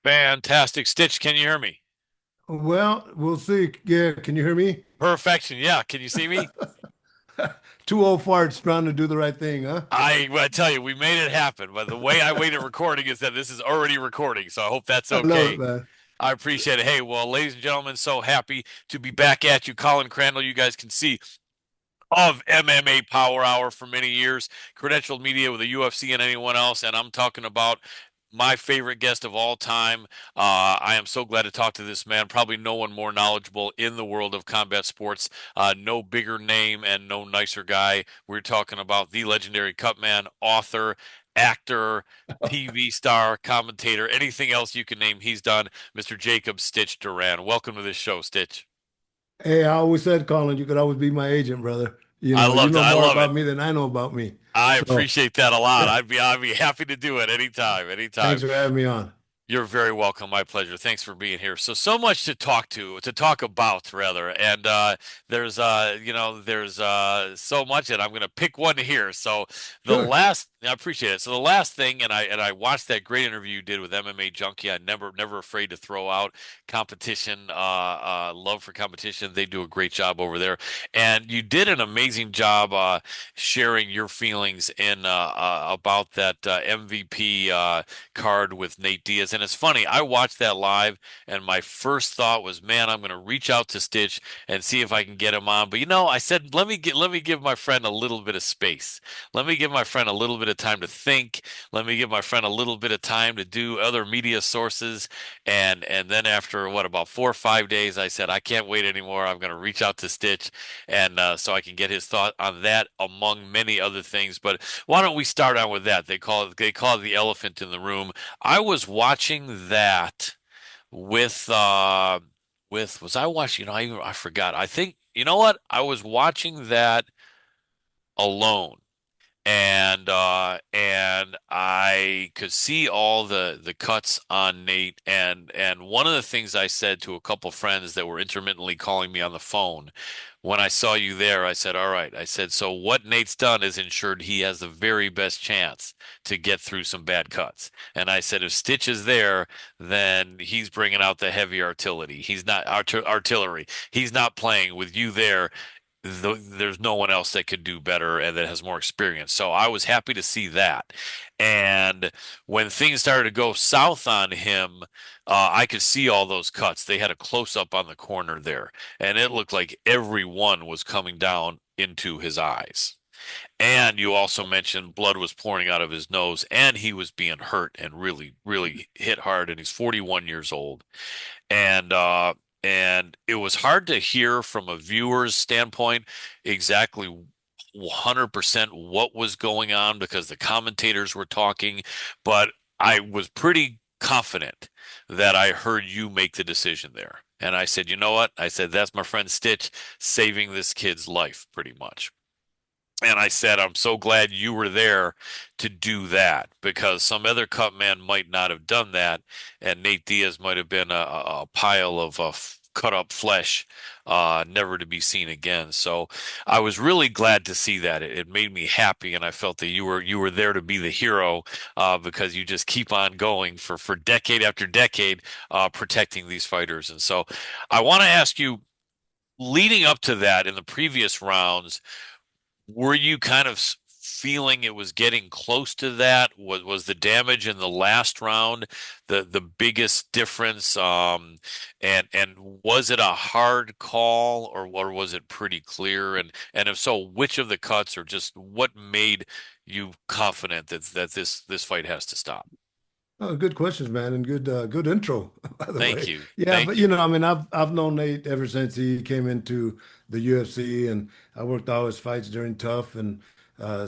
Fantastic. Stitch, can you hear me? Well, we'll see. Yeah, can you hear me? Perfection. Yeah. Can you see me? Two old farts trying to do the right thing, huh? I tell you, we made it happen. But the way I waited recording is that this is already recording. So I hope that's I love it, okay. man. I appreciate it. Hey, well, ladies and gentlemen, so happy to be back at you. Colin Crandall, you guys can see of MMA Power Hour for many years, credentialed media with the UFC and anyone else. And I'm talking about my favorite guest of all time. I am so glad to talk to this man. Probably no one more knowledgeable in the world of combat sports. No bigger name and no nicer guy. We're talking about the legendary Cutman, author, actor, TV star, commentator, anything else you can name, he's done. Mr. Jacob Stitch Duran. Welcome to this show, Stitch. Hey, I always said, Colin, you could always be my agent, brother. I You loved it. know I more love it. about me than I know about me. I So, appreciate that a lot. I'd be happy to do it anytime, anytime. thanks for having me on. You're very welcome. My pleasure. Thanks for being here. So much to talk about rather. And there's so much and I'm going to pick one here. So Sure. I appreciate it. So the last thing and I watched that great interview you did with MMA Junkie. I never afraid to throw out competition love for competition. They do a great job over there. And you did an amazing job sharing your feelings in about that MVP card with Nate Diaz. And it's funny, I watched that live, and my first thought was, man, I'm going to reach out to Stitch and see if I can get him on. But I said, let me give my friend a little bit of space. Let me give my friend a little bit of time to think. Let me give my friend a little bit of time to do other media sources. And then after what about 4 or 5 days, I said, I can't wait anymore. I'm going to reach out to Stitch, and so I can get his thought on that among many other things. But why don't we start out with that? They call it the elephant in the room. I was watching that with was I watching? I forgot. I think you know what? I was watching that alone. And I could see all the cuts on Nate, and one of the things I said to a couple friends that were intermittently calling me on the phone when I saw you there, I said, all right, I said, so what Nate's done is ensured he has the very best chance to get through some bad cuts. And I said, if Stitch is there, then he's bringing out the heavy artillery. He's not artillery. He's not playing with you there. There's no one else that could do better and that has more experience. So I was happy to see that. And when things started to go south on him, I could see all those cuts. They had a close up on the corner there, and it looked like every one was coming down into his eyes. And you also mentioned blood was pouring out of his nose, and he was being hurt and really, really hit hard. And he's 41 years old. And and it was hard to hear from a viewer's standpoint exactly 100% what was going on because the commentators were talking, but I was pretty confident that I heard you make the decision there. And I said, you know what? I said, that's my friend Stitch saving this kid's life, pretty much. And I said, I'm so glad you were there to do that because some other cut man might not have done that. And Nate Diaz might have been a pile of cut up flesh, never to be seen again. So I was really glad to see that. It made me happy. And I felt that you were there to be the hero because you just keep on going for decade after decade, protecting these fighters. And so I want to ask you, leading up to that in the previous rounds, were you kind of feeling it was getting close to that? Was the damage in the last round the biggest difference? And was it a hard call or was it pretty clear? And if so, which of the cuts or just what made you confident that this fight has to stop? Oh, good questions, man, and good intro, by the Thank way. you. Yeah, Thank but you. I mean, I've known Nate ever since he came into the UFC, and I worked all his fights during Tough, and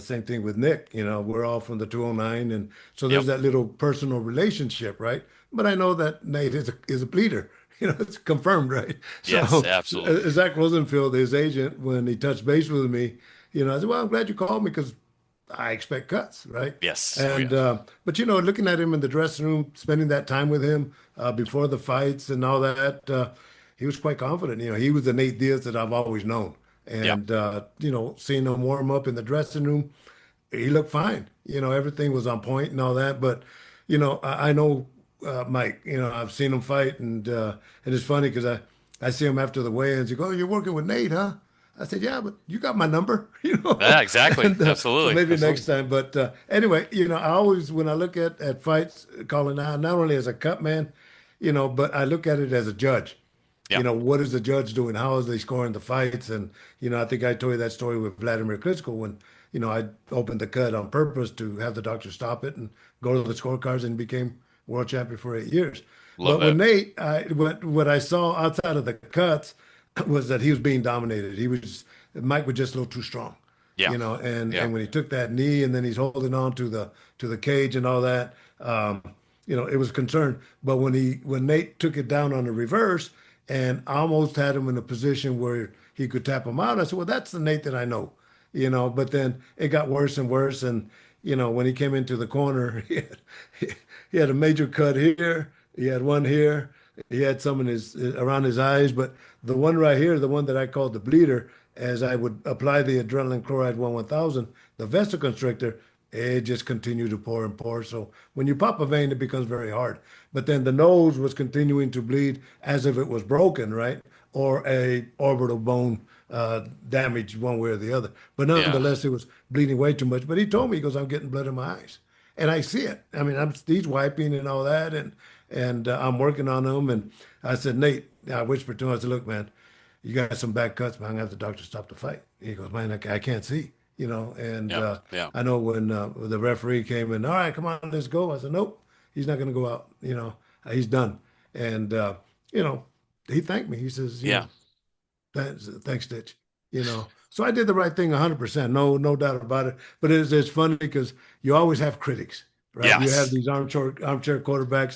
same thing with Nick. We're all from the 209, and so Yep. there's that little personal relationship, right? But I know that Nate is a bleeder. It's confirmed, right? Yes, So absolutely. Zach Rosenfield, his agent, when he touched base with me, I said, "Well, I'm glad you called me because I expect cuts, right?" Yes. Oh And yes. but looking at him in the dressing room, spending that time with him before the fights and all that, he was quite confident. He was the Nate Diaz that I've always known. Yep. And seeing him warm up in the dressing room, he looked fine. Everything was on point and all that. But I know Mike. You know, I've seen him fight, and it's funny because I see him after the weigh-ins. He goes, "Oh, you're working with Nate, huh?" I said, "Yeah, but you got my number, you know." Yeah, exactly. So Absolutely. maybe next Absolutely. time. But anyway, you know, I always when I look at fights, calling out not only as a cut man, you know, but I look at it as a judge. Yeah. You know, what is the judge doing? How is they scoring the fights? And, you know, I think I told you that story with Vladimir Klitschko when, you know, I opened the cut on purpose to have the doctor stop it and go to the scorecards and became world champion for 8 years. Love But with that. Nate, what I saw outside of the cuts was that he was being dominated. Mike was just a little too strong, Yeah. you know, Yeah. and when he took that knee and then he's holding on to the cage and all that, you know, it was a concern. But when Nate took it down on the reverse and almost had him in a position where he could tap him out, I said, well, that's the Nate that I know, you know. But then it got worse and worse, and you know, when he came into the corner, he had a major cut here, he had one here, he had some in his around his eyes, but the one right here, the one that I called the bleeder, as I would apply the adrenaline chloride 1000, the vasoconstrictor, it just continued to pour and pour. So when you pop a vein, it becomes very hard. But then the nose was continuing to bleed as if it was broken, right? Or a orbital bone damage one way or the other. But Yeah. nonetheless, it was bleeding way too much. But he told me, he goes, I'm getting blood in my eyes. And I see it. I mean, he's wiping and all that, and I'm working on him. And I said, Nate, I whispered to him, I said, look, man, you got some bad cuts, man. I'm gonna have the doctor stop the fight. He goes, man, I can't see, you know. And Yeah. Yeah. I know when the referee came in, all right, come on, let's go. I said, nope, he's not gonna go out. You know, he's done. And you know, he thanked me. He says, you Yeah. know, thanks, Stitch. You know, so I did the right thing 100%. No doubt about it. But it's funny because you always have critics, right? You have Yes. these armchair quarterbacks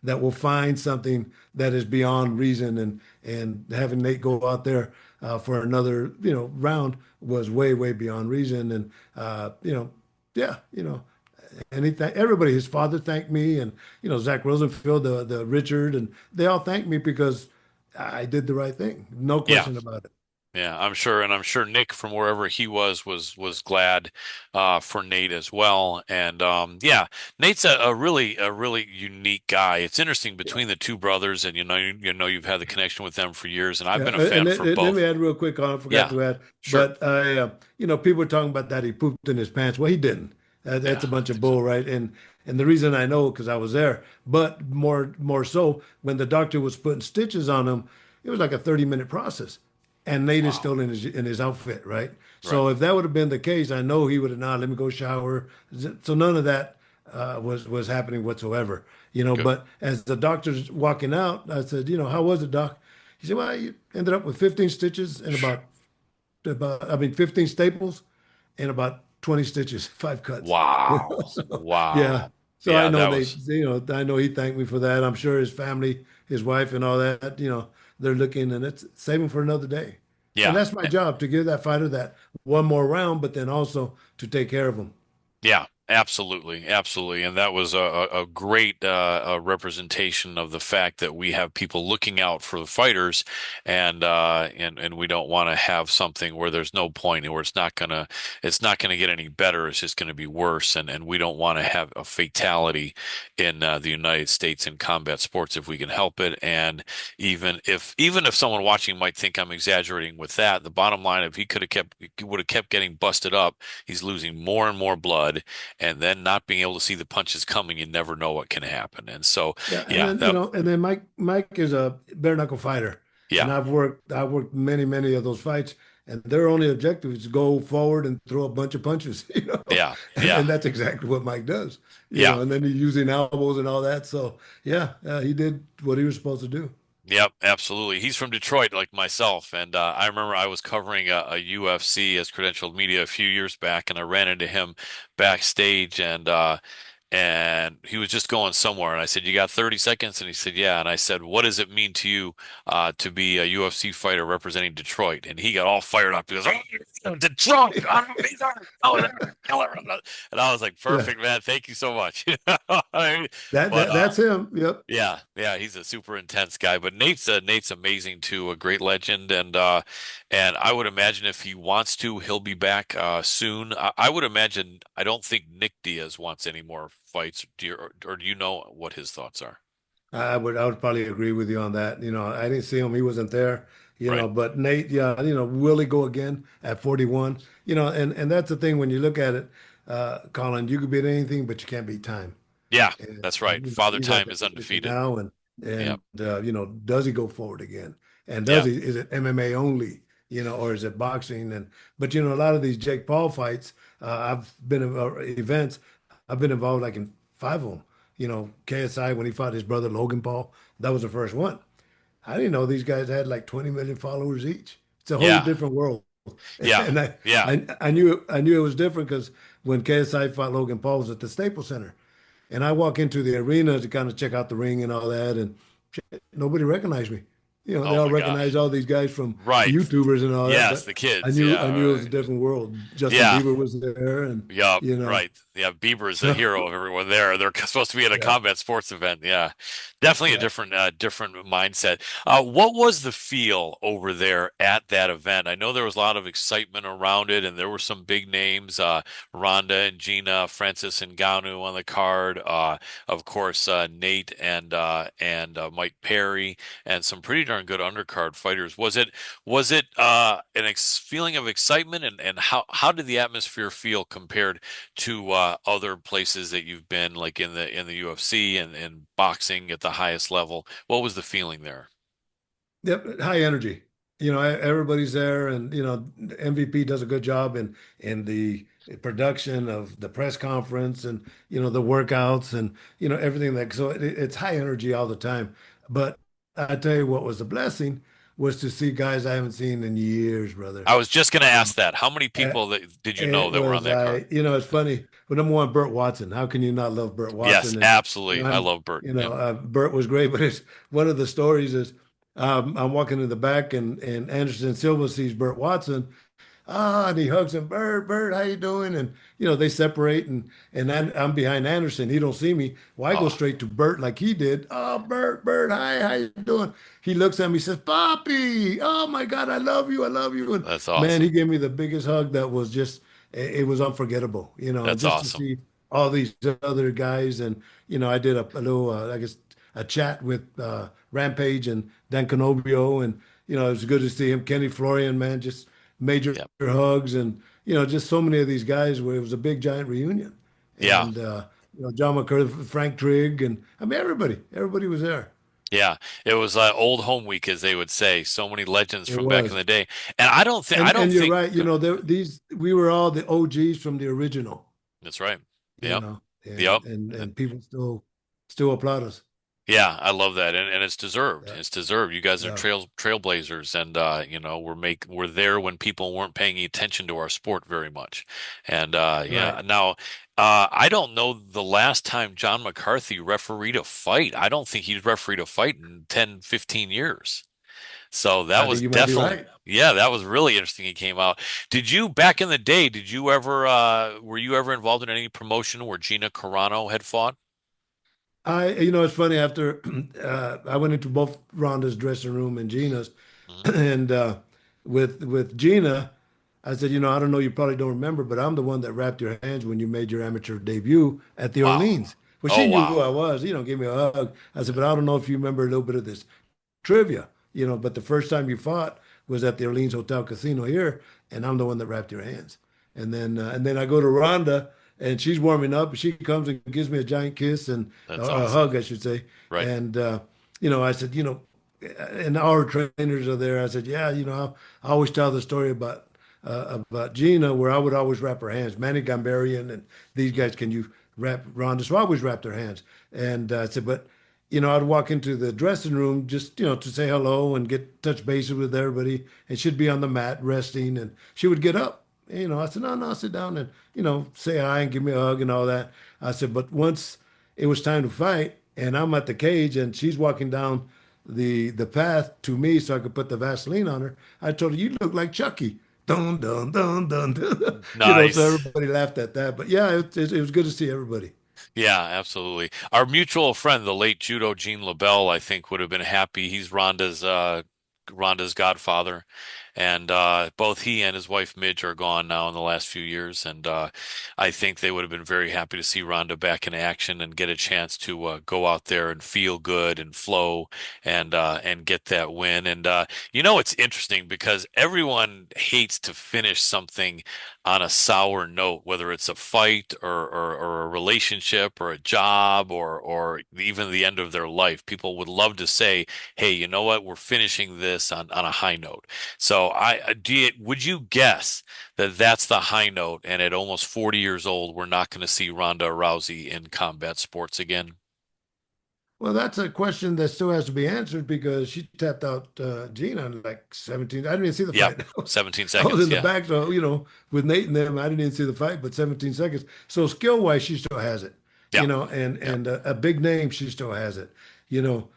that will find something that is beyond reason, and having Nate go out there for another round was way beyond reason, and you know, yeah, you know. And everybody, his father thanked me, and you know Zach Rosenfield, the Richard, and they all thanked me because I did the right thing, no Yeah. question about it. Yeah, I'm sure, and I'm sure Nick from wherever he was glad for Nate as well. And yeah, Nate's a really unique guy. It's interesting Yeah. between the two brothers, and you know you've had the connection with them for years, and I've Yeah, been a and fan for let me both. add real quick on. I forgot Yeah, to add, sure. but you know, people were talking about that he pooped in his pants. Well, he didn't. That's Yeah, a I don't bunch of think so. bull, right? And the reason I know because I was there, but more so when the doctor was putting stitches on him, it was like a 30-minute process, and Nate is Wow. still in his outfit, right? Right. So if that would have been the case, I know he would have let me go shower. So none of that was happening whatsoever, you know. Good. But as the doctor's walking out, I said, you know, how was it, doc? He said, well, you ended up with 15 stitches and I mean, 15 staples and about 20 stitches, five cuts. You know, Wow. so yeah. Wow. So I Yeah, know that they, was. you know, I know he thanked me for that. I'm sure his family, his wife and all that, you know, they're looking and it's saving for another day. And Yeah. that's my job to give that fighter that one more round, but then also to take care of him. Yeah, absolutely, absolutely, and that was a great representation of the fact that we have people looking out for the fighters, and we don't want to have something where there's no point and where it's not gonna get any better. It's just gonna be worse, and we don't want to have a fatality in the United States in combat sports if we can help it. And even if someone watching might think I'm exaggerating with that, the bottom line, if he would have kept getting busted up. He's losing more and more blood, and then not being able to see the punches coming. You never know what can happen. And so, Yeah, and yeah, then you know, and then Mike is a bare knuckle fighter, and yeah, I've worked many of those fights, and their only objective is to go forward and throw a bunch of punches, you know, yeah, and yeah, and that's exactly what Mike does, you yeah. know, and then he's using elbows and all that. So yeah, he did what he was supposed to do. Yep, absolutely. He's from Detroit, like myself, and I remember I was covering a UFC as credentialed media a few years back, and I ran into him backstage, and he was just going somewhere, and I said, "You got 30 seconds?" And he said, "Yeah." And I said, "What does it mean to you to be a UFC fighter representing Detroit?" And he got all fired up. He goes, "Oh, Detroit! Oh, he's our- oh, they're a killer!" And I was like, Yeah, "Perfect, man. Thank you so much." that, But that that's him. Yep. yeah, yeah, he's a super intense guy. But Nate's amazing too, a great legend, and I would imagine if he wants to, he'll be back soon. I would imagine. I don't think Nick Diaz wants any more fights? Or do you know what his thoughts are? I would probably agree with you on that. I didn't see him; he wasn't there. Right. But Nate, yeah, will he go again at 41? And that's the thing when you look at it, Colin, you could beat anything, but you can't beat time. Yeah, And, that's right. Father he's at Time that is position undefeated. now, and Yep. does he go forward again? And does Yeah. he? Is it MMA only? Or is it boxing? But a lot of these Jake Paul fights, I've been in events. I've been involved like in five of them. KSI when he fought his brother Logan Paul, that was the first one. I didn't know these guys had like 20 million followers each. It's a whole Yeah. different world. Yeah. And Yeah. I knew it was different because when KSI fought Logan Paul was at the Staples Center. And I walk into the arena to kind of check out the ring and all that, and shit, nobody recognized me. They Oh all my recognize gosh. all these guys from Right. YouTubers and all that, Yes, but the I kids. knew Yeah. I knew it was a Right. different world. Justin Yeah. Bieber was there, and Yup, you know, right. Yeah, Bieber is the so hero of everyone there. They're supposed to be at a yeah, combat sports event. Yeah, definitely a yeah. different mindset. What was the feel over there at that event? I know there was a lot of excitement around it, and there were some big names, Rhonda and Gina, Francis and Ngannou on the card. Of course, Nate and Mike Perry, and some pretty darn good undercard fighters. Was it an ex feeling of excitement, and how did the atmosphere feel compared to other places that you've been, like in the UFC and boxing at the highest level? What was the feeling there? Yep, high energy. Everybody's there, and MVP does a good job in the production of the press conference and the workouts and everything so it's high energy all the time. But I tell you what was a blessing was to see guys I haven't seen in years, brother. I was just going to Um, ask that. How many uh, people did you know it that were on was that card? it's funny. But number one, Burt Watson. How can you not love Burt Yes, Watson? And absolutely. I I'm love Bert. Yep. Burt was great, but it's one of the stories is I'm walking in the back and Anderson Silva sees Burt Watson. And he hugs him, Bert, how you doing? And they separate, and I'm behind Anderson. He don't see me. Well, I go Oh, straight to Bert like he did. Oh, Bert, hi, how you doing? He looks at me, says, Poppy, oh my God, I love you. And that's man, he awesome. gave me the biggest hug that was just, it was unforgettable, and That's just to awesome. see all these other guys, and I did a little, I guess, a chat with Rampage and Dan Canobio, and it was good to see him. Kenny Florian, man, just major Yep. hugs, and just so many of these guys where it was a big giant reunion, Yeah. and John McCurdy, Frank Trigg, and I mean everybody was there. Yeah, it was old home week, as they would say. So many legends It from back in was, the day, and I don't and you're think right. These we were all the OGs from the original. that's right. You Yep, know, and yep. and and people still applaud us. Yeah, I love that, and it's deserved. Yeah, It's deserved. You guys are yeah, trailblazers, and we're there when people weren't paying attention to our sport very much. And right. yeah, now I don't know the last time John McCarthy refereed a fight. I don't think he's refereed a fight in 10, 15 years. So that I was think you might be definitely, right. yeah, that was really interesting. He came out. Did you back in the day? Did you ever were you ever involved in any promotion where Gina Carano had fought? It's funny after I went into both Rhonda's dressing room and Gina's, Mhm. and with Gina, I said, I don't know, you probably don't remember, but I'm the one that wrapped your hands when you made your amateur debut at the Wow. Orleans. Well, Oh she knew who wow. I was, gave me a hug. I said, but I don't know if you remember a little bit of this trivia, but the first time you fought was at the Orleans Hotel Casino here, and I'm the one that wrapped your hands. And then I go to Rhonda, and she's warming up. She comes and gives me a giant kiss and That's or a awesome. hug, I should say. Right. And I said, and our trainers are there. I said, yeah, I always tell the story about Gina, where I would always wrap her hands. Manny Gambarian and these Mhm. guys, can you wrap Rhonda? So I always wrap their hands. And I said, but I'd walk into the dressing room just, to say hello and get touch bases with everybody. And she'd be on the mat resting, and she would get up. I said, no, no, sit down and, say hi and give me a hug and all that. I said, but once it was time to fight, and I'm at the cage, and she's walking down the path to me so I could put the Vaseline on her, I told her, you look like Chucky. Dun, dun, dun, dun, dun. So Nice. everybody laughed at that. But yeah, it was good to see everybody. Yeah, absolutely. Our mutual friend, the late judo Gene LaBelle, I think would have been happy. He's Rhonda's godfather. and both he and his wife Midge are gone now in the last few years, and I think they would have been very happy to see Ronda back in action and get a chance to go out there and feel good and flow and get that win. And it's interesting because everyone hates to finish something on a sour note, whether it's a fight or a relationship or a job or even the end of their life. People would love to say, "Hey, you know what? We're finishing this on a high note." So would you guess that that's the high note, and at almost 40 years old, we're not going to see Ronda Rousey in combat sports again? Well, that's a question that still has to be answered because she tapped out Gina in like 17. I didn't even see the Yep, fight. 17 I was seconds. in the Yeah, back, so with Nate and them, I didn't even see the fight, but 17 seconds. So skill wise, she still has it, yeah, and yeah. a big name, she still has it. You know,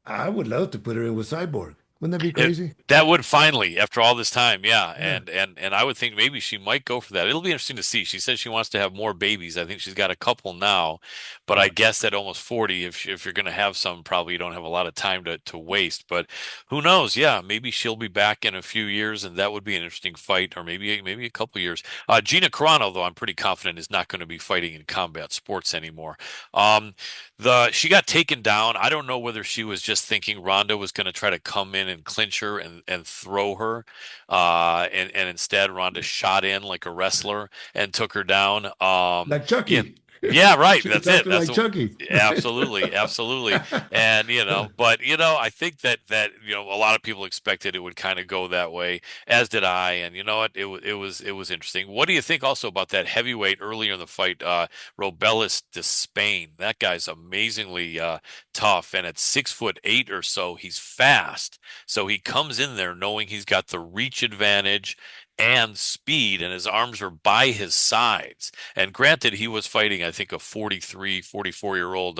I would love to put her in with Cyborg. Wouldn't that be It, crazy? that would finally, after all this time, yeah, Yeah, and I would think maybe she might go for that. It'll be interesting to see. She says she wants to have more babies. I think she's got a couple now, but I yeah. guess at almost 40, if you're going to have some, probably you don't have a lot of time to waste. But who knows? Yeah, maybe she'll be back in a few years, and that would be an interesting fight, or maybe a couple years. Gina Carano, though, I'm pretty confident is not going to be fighting in combat sports anymore. Um, the she got taken down. I don't know whether she was just thinking Ronda was going to try to come in and clinch her and throw her, and instead Ronda shot in like a wrestler and took her down. Like Yeah, Chucky. yeah, right. She was That's it. acting like Chucky, right? Absolutely, absolutely. And but I think that a lot of people expected it would kind of go that way, as did I. And you know what? It was interesting. What do you think also about that heavyweight earlier in the fight? Robelis de Spain. That guy's amazingly tough, and at 6'8" or so, he's fast. So he comes in there knowing he's got the reach advantage and speed, and his arms are by his sides. And granted, he was fighting, I think, a 43, 44-year-old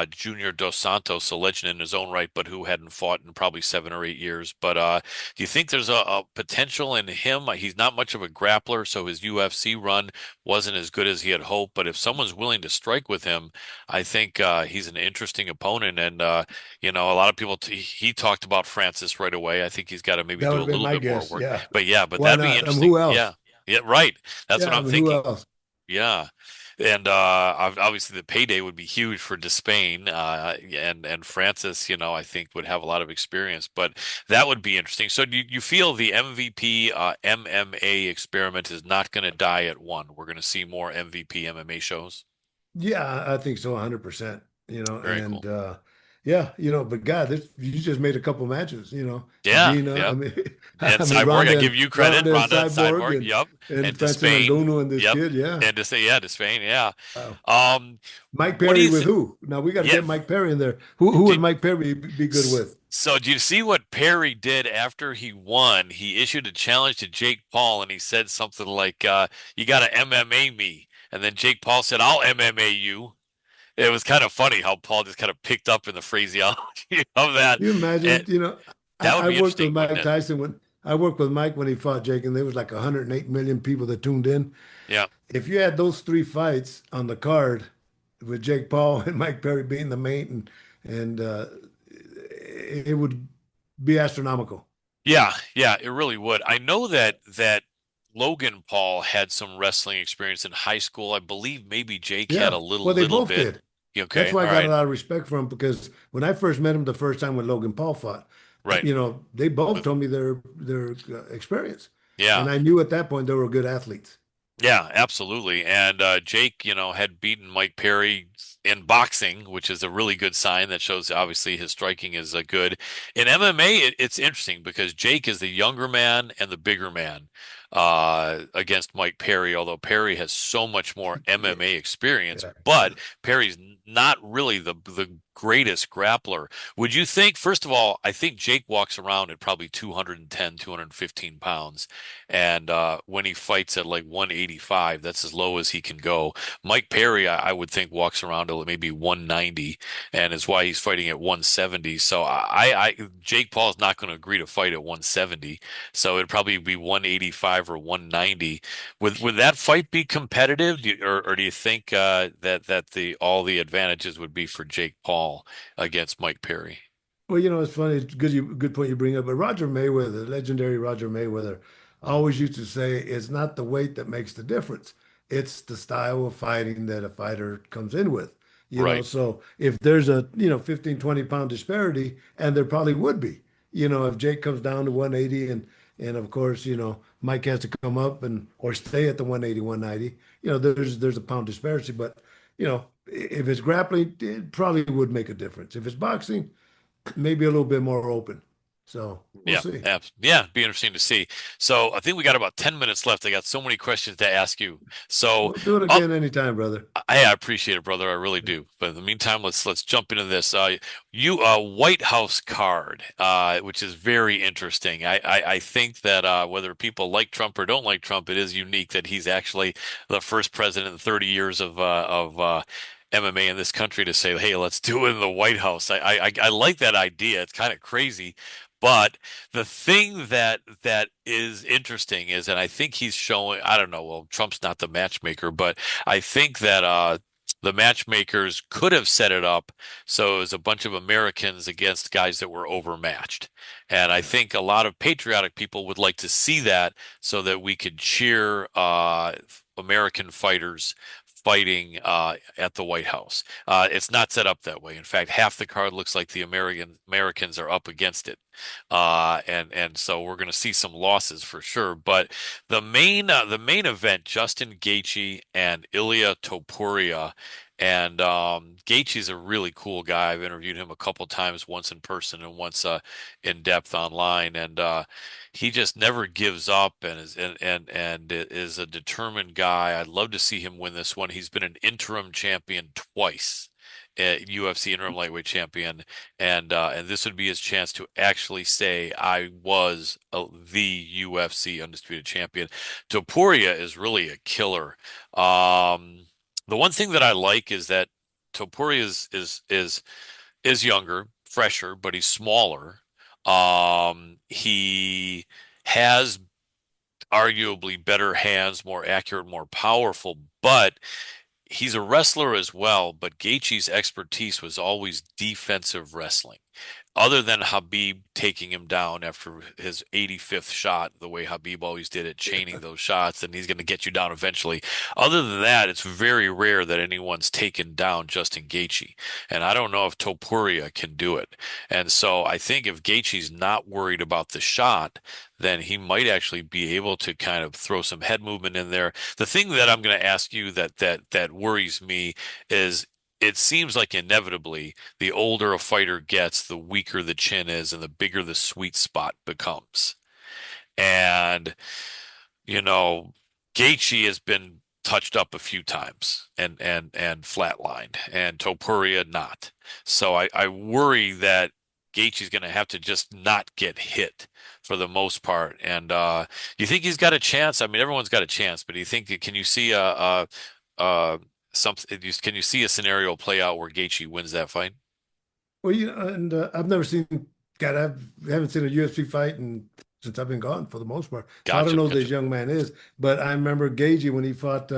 Junior Dos Santos, a legend in his own right, but who hadn't fought in probably 7 or 8 years. But do you think there's a potential in him? He's not much of a grappler, so his UFC run wasn't as good as he had hoped. But if someone's willing to strike with him, I think he's an interesting opponent. And a lot of people he talked about Francis right away. I think he's got to maybe That do would a have been little my bit more guess. work. Yeah. But yeah, but Why that'd be not? interesting. Who Yeah, else? yeah, right. That's what Yeah, I I'm mean, who thinking. else? Yeah. And obviously the payday would be huge for Despain, and Francis, I think would have a lot of experience, but that would be interesting. So do you feel the MVP MMA experiment is not going to die at one? We're going to see more MVP MMA shows. Yeah, I think so, 100%. Very And cool. yeah, but God, you just made a couple matches, Yeah, Gina, I yep. mean, And I mean Cyborg, I give you credit. Ronda and Ronda and Cyborg Cyborg, and yep. and And Francis Despain, Ngannou and this yep. kid, yeah. And to say, yeah, Despain, yeah. Wow. Um, Mike what do Perry you with think? who? Now we got to Yeah. get Mike Perry in there. Who would Did, Mike Perry be good with? so do you see what Perry did after he won? He issued a challenge to Jake Paul, and he said something like, "You got to MMA me." And then Jake Paul said, "I'll MMA you." It was kind of funny how Paul just kind of picked up in the phraseology of that. Can you And imagine, that would I be worked with interesting, wouldn't Mike it? Tyson when I worked with Mike when he fought Jake, and there was like 108 million people that tuned in. Yeah. If you had those three fights on the card with Jake Paul and Mike Perry being the main, and it would be astronomical. Yeah, yeah, it really would. I know that Logan Paul had some wrestling experience in high school. I believe maybe Jake had a Yeah, little well, they little both bit. did. That's Okay, why I all got a right, lot of respect for him because when I first met him the first time when Logan Paul fought, right. they both With told me their experience, yeah, and I knew at that point they were good athletes. yeah, absolutely. And Jake, had beaten Mike Perry in boxing, which is a really good sign that shows obviously his striking is good. In MMA, it's interesting because Jake is the younger man and the bigger man against Mike Perry, although Perry has so much more Yeah, MMA experience, yeah. but Perry's not really the greatest grappler. Would you think, first of all, I think Jake walks around at probably 210, 215 pounds. And when he fights at like 185, that's as low as he can go. Mike Perry, I would think, walks around to maybe 190, and is why he's fighting at 170. So Jake Paul's not going to agree to fight at 170. So it'd probably be 185 or 190. Would that fight be competitive, or do you think that the all the advantages would be for Jake Paul against Mike Perry? Well, it's funny. It's good point you bring up. But Roger Mayweather, legendary Roger Mayweather, Mhm. always used to say it's not the weight that makes the difference. It's the style of fighting that a fighter comes in with. Right. So if there's a, 15, 20 pound disparity, and there probably would be, if Jake comes down to 180 and of course, Mike has to come up and or stay at the 180, 190, there's a pound disparity. But, if it's grappling, it probably would make a difference. If it's boxing, maybe a little bit more open. So we'll Yeah, see. yeah, be interesting to see. So I think we got about 10 minutes left. I got so many questions to ask you. So We'll do it up again anytime, brother. hey, I appreciate it, brother. I really do. But in the meantime, let's jump into this. You White House card, which is very interesting. I think that whether people like Trump or don't like Trump, it is unique that he's actually the first president in 30 years of MMA in this country to say, "Hey, let's do it in the White House." I like that idea. It's kind of crazy. But the thing that is interesting is, and I think he's showing, I don't know, well, Trump's not the matchmaker, but I think that the matchmakers could have set it up so it was a bunch of Americans against guys that were overmatched. And I think a lot of patriotic people would like to see that so that we could cheer American fighters fighting at the White House. It's not set up that way. In fact, half the card looks like the Americans are up against it, and so we're going to see some losses for sure. But the main event, Justin Gaethje and Ilia Topuria. And Gaethje's a really cool guy. I've interviewed him a couple times, once in person and once in depth online. And he just never gives up and is a determined guy. I'd love to see him win this one. He's been an interim champion twice. UFC interim lightweight champion, and this would be his chance to actually say, "I was the UFC undisputed champion." Topuria is really a killer. The one thing that I like is that Topuria is younger, fresher, but he's smaller. He has arguably better hands, more accurate, more powerful, but he's a wrestler as well. But Gaethje's expertise was always defensive wrestling. Other than Habib taking him down after his 85th shot, the way Habib always did it, chaining those shots, and he's going to get you down eventually. Other than that, it's very rare that anyone's taken down Justin Gaethje, and I don't know if Topuria can do it. And so I think if Gaethje's not worried about the shot, then he might actually be able to kind of throw some head movement in there. The thing that I'm going to ask you that worries me is it seems like inevitably the older a fighter gets, the weaker the chin is and the bigger the sweet spot becomes. And, you know, Gaethje has been touched up a few times and flatlined, and Topuria not. So I worry that Gaethje's going to have to just not get hit for the most part. And you think he's got a chance? I mean, everyone's got a chance, but do you think can you see a some can you see a scenario play out where Gaethje wins that fight? Well, and I've never seen, God, haven't seen a UFC fight since I've been gone for the most part. So I don't Gotcha, know who this gotcha. young man is, but I remember Gagey when he fought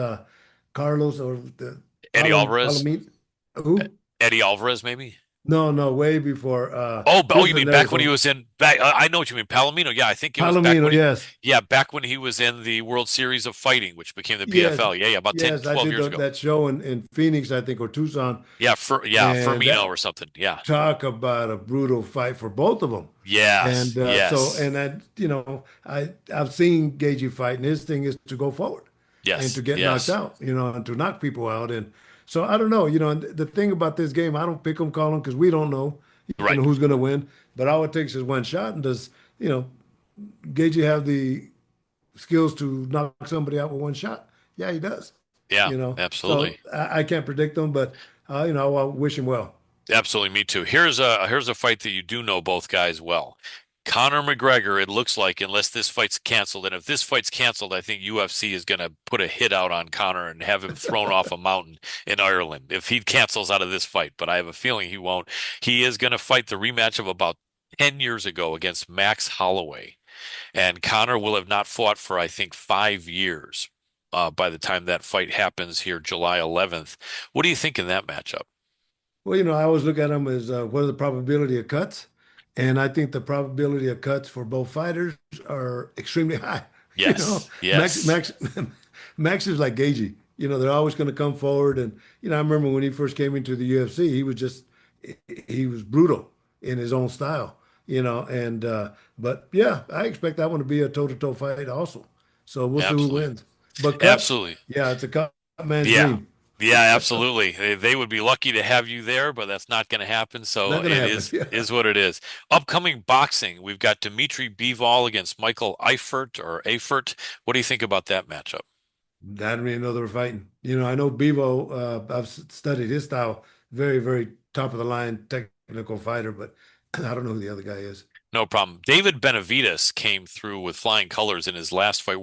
Carlos or the Eddie Alvarez? Palomino. Who? Eddie Alvarez, maybe? No, no, way before Oh, Chris you mean back Hernandez when he from was in back? I know what you mean, Palomino. Yeah, I think it was back Palomino. when he, Yes, yeah, back when he was in the World Series of Fighting, which became the yes, PFL. Yeah, yeah, about 10, yes. I 12 did years ago. that show in Phoenix, I think, or Tucson, Yeah, and Firmino that or something. Yeah. talk about a brutal fight for both of them. Yes, And yes, I've seen Gagey fight, and his thing is to go forward and to yes, get knocked yes. out, and to knock people out. And so I don't know, and the thing about this game, I don't pick them, call them because we don't know, Right. who's going to win. But all it takes is one shot. And does, Gagey have the skills to knock somebody out with one shot? Yeah, he does. Yeah, So absolutely. I can't predict them, but I wish him well. Absolutely, me too. Here's a fight that you do know both guys well. Conor McGregor, it looks like, unless this fight's canceled, and if this fight's canceled, I think UFC is going to put a hit out on Conor and have him thrown off a mountain in Ireland if he cancels out of this fight. But I have a feeling he won't. He is going to fight the rematch of about 10 years ago against Max Holloway. And Conor will have not fought for, I think, 5 years by the time that fight happens here, July 11th. What do you think in that matchup? Well, I always look at them as what are the probability of cuts? And I think the probability of cuts for both fighters are extremely high. You know, Yes, Max yes. Max Max is like Gagey. They're always going to come forward. And I remember when he first came into the UFC, he was brutal in his own style. And but yeah, I expect that one to be a toe-to-toe fight also. So we'll see who Absolutely. wins. But cuts, Absolutely. yeah, it's a cut man's Yeah. dream. Yeah, absolutely. They would be lucky to have you there, but that's not going to happen. So Not going to it happen. is what it is. Upcoming boxing, we've got Dimitri Bivol against Michael Eifert or Eifert. What do you think about that matchup? I didn't even know they were fighting. I know Bevo, I've studied his style, very, very top of the line technical fighter, but I don't know who the other guy is. No problem. David Benavidez came through with flying colors in his last fight.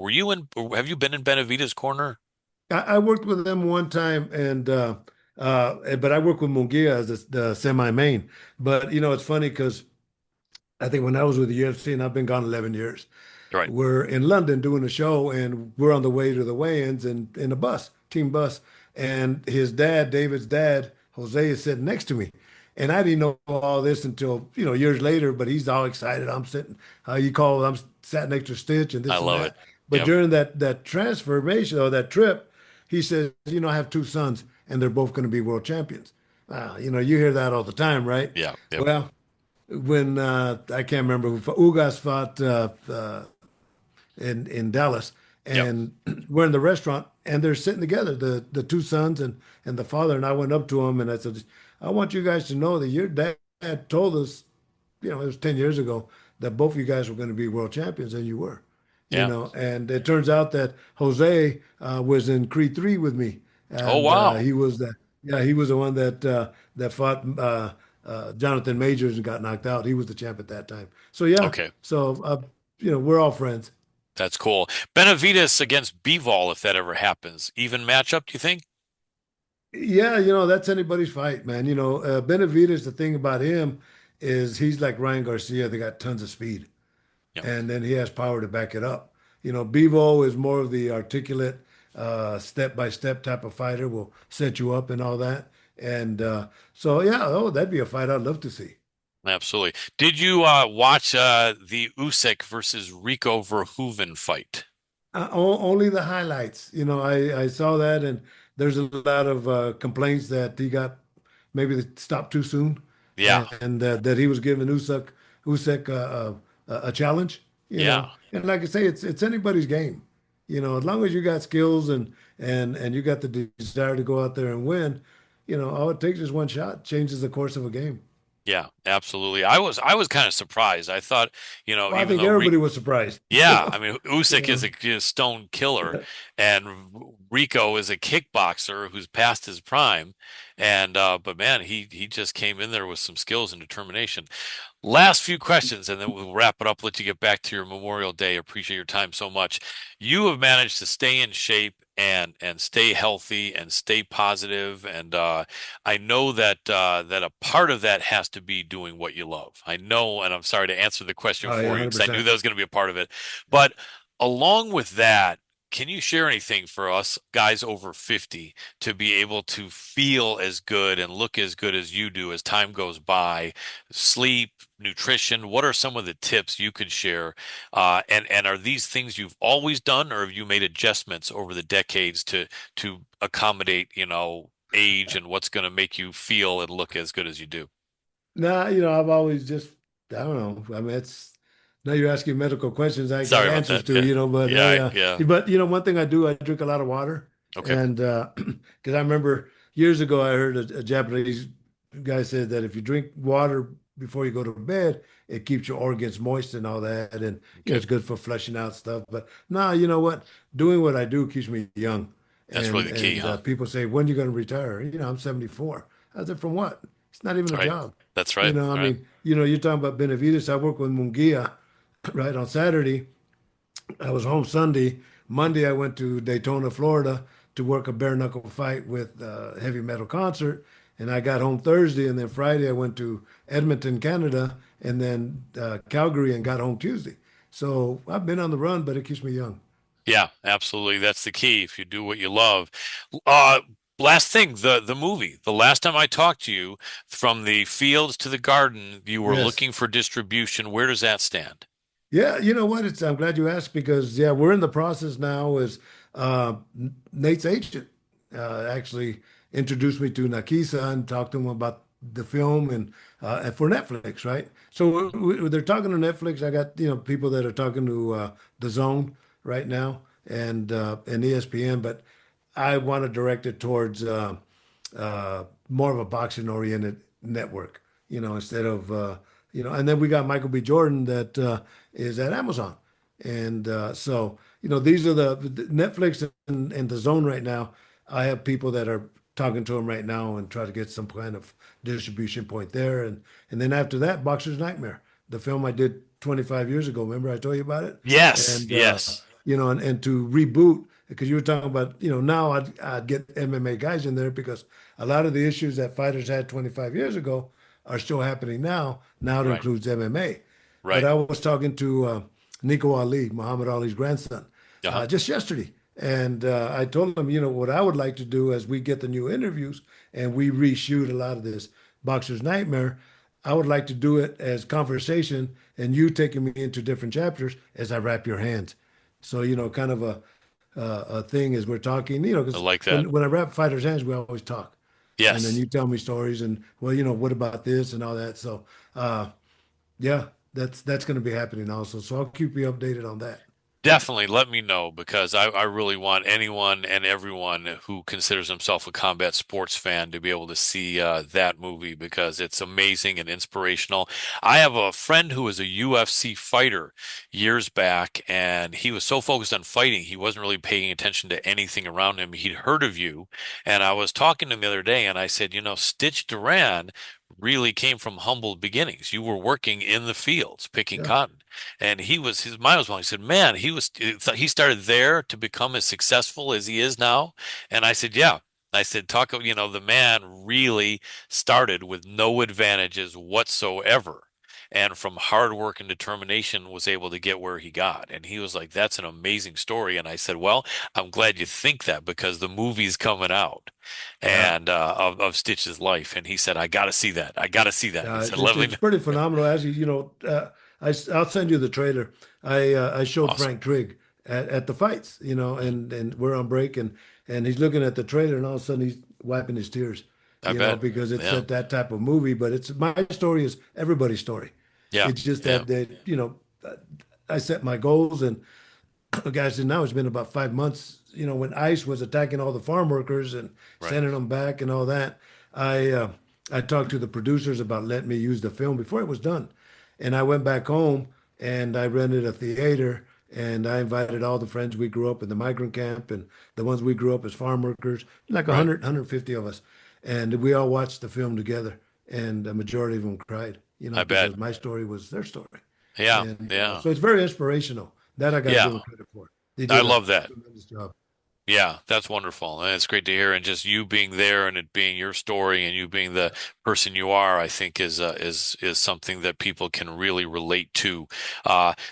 Have you been in Benavidez' corner? I worked with them one time, but I worked with Munguia as the semi-main. But it's funny because I think when I was with the UFC, and I've been gone 11 years, Right. we're in London doing a show, and we're on the way to the weigh-ins in a bus, team bus, and his dad, David's dad, Jose, is sitting next to me, and I didn't know all this until years later. But he's all excited. I'm sitting, I'm sat next to Stitch and I this and love it. that. But Yep. during that transformation or that trip, he says, I have two sons, and they're both going to be world champions. You hear that all the time, right? Yeah. Yep. Well, when I can't remember who Ugas fought in Dallas, Yep. and we're in the restaurant, and they're sitting together, the two sons and the father. And I went up to him and I said, "I want you guys to know that your dad told us, it was 10 years ago, that both of you guys were going to be world champions, and you were." Yeah. And it turns out that Jose was in Creed 3 with me, Oh, and wow. he was the one that fought Jonathan Majors and got knocked out. He was the champ at that time. So yeah, Okay. we're all friends. That's cool. Benavidez against Bivol, if that ever happens. Even matchup, do you think? Yeah, that's anybody's fight, man. Benavidez, the thing about him is he's like Ryan Garcia. They got tons of speed, Yep. and then he has power to back it up. Bevo is more of the articulate, step-by-step type of fighter, will set you up and all that. And so, yeah, that'd be a fight I'd love to see. Absolutely. Did you watch the Usyk versus Rico Verhoeven fight? Only the highlights. I saw that, and there's a lot of complaints that he got maybe they stopped too soon, Yeah. and that he was giving Usyk a challenge. Yeah. And like I say, it's anybody's game. As long as you got skills and you got the desire to go out there and win, all it takes is one shot, changes the course of a game. Yeah, absolutely. I was kind of surprised. I thought, Well, I even think though everybody was surprised. yeah, I mean, Usyk is Yeah. a stone killer, and Rico is a kickboxer who's past his prime, and but man, he just came in there with some skills and determination. Last few questions, and then we'll wrap it up. Let you get back to your Memorial Day. Appreciate your time so much. You have managed to stay in shape and stay healthy and stay positive, and I know that a part of that has to be doing what you love. I know, and I'm sorry to answer the question Oh yeah, for you because I knew 100%. that was going to be a part of it. But along with that, can you share anything for us guys over 50 to be able to feel as good and look as good as you do as time goes by? Sleep, nutrition, what are some of the tips you could share? And are these things you've always done, or have you made adjustments over the decades to accommodate, age and what's going to make you feel and look as good as you do? Nah, I've always just, I don't know. I mean, now you're asking medical questions I got Sorry about answers that. to, Yeah. but Yeah, yeah. one thing I do, I drink a lot of water. Okay. And because I remember years ago, I heard a Japanese guy said that if you drink water before you go to bed, it keeps your organs moist and all that. And, Okay. it's good for flushing out stuff. But no, you know what? Doing what I do keeps me young. That's really And the key, huh? people say, when are you going to retire? I'm 74. I said, from what? It's not even a Right. job. That's right. I Right. mean, you're talking about Benavides. I work with Munguia, right, on Saturday. I was home Sunday. Monday, I went to Daytona, Florida to work a bare knuckle fight with a heavy metal concert. And I got home Thursday. And then Friday, I went to Edmonton, Canada, and then Calgary and got home Tuesday. So I've been on the run, but it keeps me young. Yeah, absolutely. That's the key if you do what you love. Uh, last thing, the movie. The last time I talked to you, from the fields to the garden, you were Yes. looking for distribution. Where does that stand? Yeah, you know what? I'm glad you asked because yeah, we're in the process now. Is Nate's agent actually introduced me to Nakisa and talked to him about the film and for Netflix, right? So they're talking to Netflix. I got people that are talking to the Zone right now and ESPN, but I want to direct it towards more of a boxing oriented network, instead of and then we got Michael B. Jordan that is at Amazon. And so, these are the Netflix and the Zone right now. I have people that are talking to them right now and try to get some kind of distribution point there. And then after that, Boxer's Nightmare, the film I did 25 years ago. Remember I told you about it? Yes, And yes, and to reboot because you were talking about, now I'd get MMA guys in there because a lot of the issues that fighters had 25 years ago are still happening now. Now it right, includes MMA. But right. I was talking to Nico Ali, Muhammad Ali's grandson, Uh-huh. just yesterday. And I told him, what I would like to do as we get the new interviews and we reshoot a lot of this Boxer's Nightmare, I would like to do it as conversation and you taking me into different chapters as I wrap your hands. So, kind of a thing as we're talking, I because like that. when I wrap fighters' hands, we always talk. And then Yes. you tell me stories and, well, what about this and all that. So, yeah, that's going to be happening also. So I'll keep you updated on that. Definitely let me know because I really want anyone and everyone who considers himself a combat sports fan to be able to see that movie because it's amazing and inspirational. I have a friend who was a UFC fighter years back, and he was so focused on fighting, he wasn't really paying attention to anything around him. He'd heard of you, and I was talking to him the other day, and I said, Stitch Duran really came from humble beginnings. You were working in the fields picking Yeah, cotton. And his mind was blown. He said, "Man, he started there to become as successful as he is now." And I said, "Yeah." I said, the man really started with no advantages whatsoever. And from hard work and determination was able to get where he got. And he was like, "That's an amazing story." And I said, "Well, I'm glad you think that because the movie's coming out yeah. and of Stitch's life." And he said, "I got to see that. I got to see that." I said, It's "Let me it's know." pretty phenomenal. Actually, I'll send you the trailer. I showed Awesome. Frank Trigg at the fights, Mhm. and we're on break and he's looking at the trailer and all of a sudden he's wiping his tears, I bet. because it's Yeah. that type of movie. But it's my story is everybody's story. Yeah. It's just Yeah. that I set my goals and guys, and now it's been about 5 months. When ICE was attacking all the farm workers and Right. sending them back and all that, I uh, I talked to the producers about letting me use the film before it was done, and I went back home and I rented a theater and I invited all the friends we grew up in the migrant camp and the ones we grew up as farm workers, like Right. 150 of us, and we all watched the film together, and the majority of them cried, I bet. because my story was their story. Yeah. And Yeah. so it's very inspirational. That I got to give Yeah. them credit for. They I did a love that. tremendous job. Yeah, that's wonderful. And it's great to hear. And just you being there and it being your story and you being the person you are, I think is something that people can really relate to.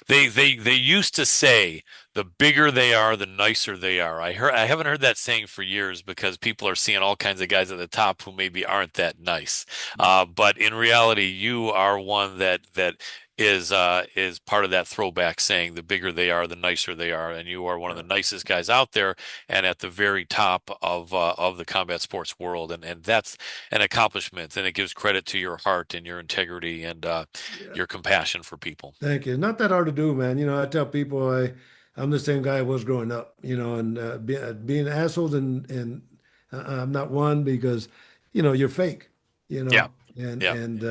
They used to say the bigger they are, the nicer they are. I haven't heard that saying for years because people are seeing all kinds of guys at the top who maybe aren't that nice. But in reality, you are one that is part of that throwback saying the bigger they are, the nicer they are, and you are one of the Yeah, nicest guys out there and at the very top of the combat sports world, and that's an accomplishment, and it gives credit to your heart and your integrity and yeah. your compassion for people. Thank you. Not that hard to do, man. I tell people I'm the same guy I was growing up. And being assholes and I'm not one because you're fake. You Yeah, know, and yeah, and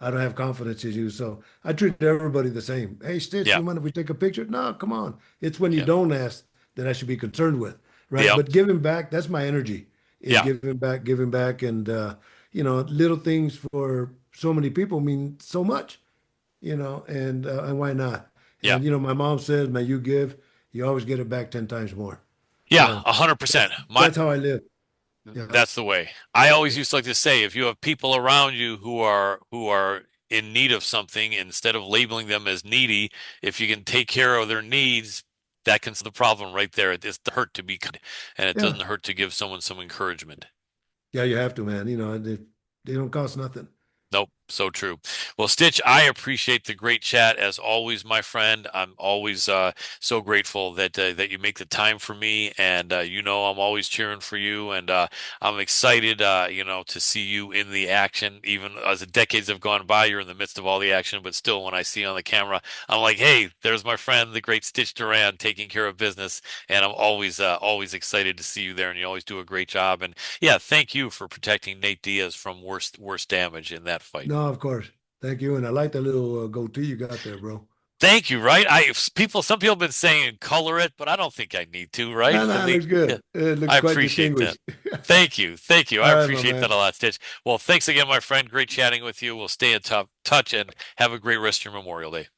I don't have confidence in you, so I treat everybody the same. Hey, Stitch, yeah, you mind if we take a picture? No, come on. It's when you yeah, don't ask that I should be concerned with, right? yeah, But giving back, that's my energy. Is yeah, giving back, and little things for so many people mean so much, and why not? yeah, And my mom says, "Man, you give, you always get it back 10 times more." yeah, So 100%. that's how I live. Yeah, That's the way. I always used to like to say, if you have people around you who are in need of something, instead of labeling them as needy, if you can take care of their needs, that can solve the problem right there. It doesn't hurt to be kind, and it yeah. doesn't hurt to give someone some encouragement. Yeah, you have to, man. They don't cost nothing. Nope, so true. Well, Stitch, I appreciate the great chat as always, my friend. I'm always so grateful that you make the time for me, and I'm always cheering for you, and I'm excited, to see you in the action. Even as the decades have gone by, you're in the midst of all the action, but still, when I see you on the camera, I'm like, hey, there's my friend, the great Stitch Duran, taking care of business, and I'm always excited to see you there, and you always do a great job. And yeah, thank you for protecting Nate Diaz from worst damage in that fight. No, of course. Thank you. And I like that little goatee you got there, bro. Thank you, right? Some people have been saying color it, but I don't think I need to, right? Nah, I nah, it think looks yeah, good. It looks I quite appreciate that. distinguished. Thank you. Thank you. I All right, my appreciate that man. a lot, Stitch. Well, thanks again, my friend. Great chatting with you. We'll stay in touch and have a great rest of your Memorial Day.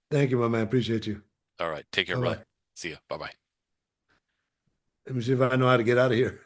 Thank you, my man. Appreciate you. All right. Take care, brother. Bye-bye. See ya. Bye bye. Let me see if I know how to get out of here.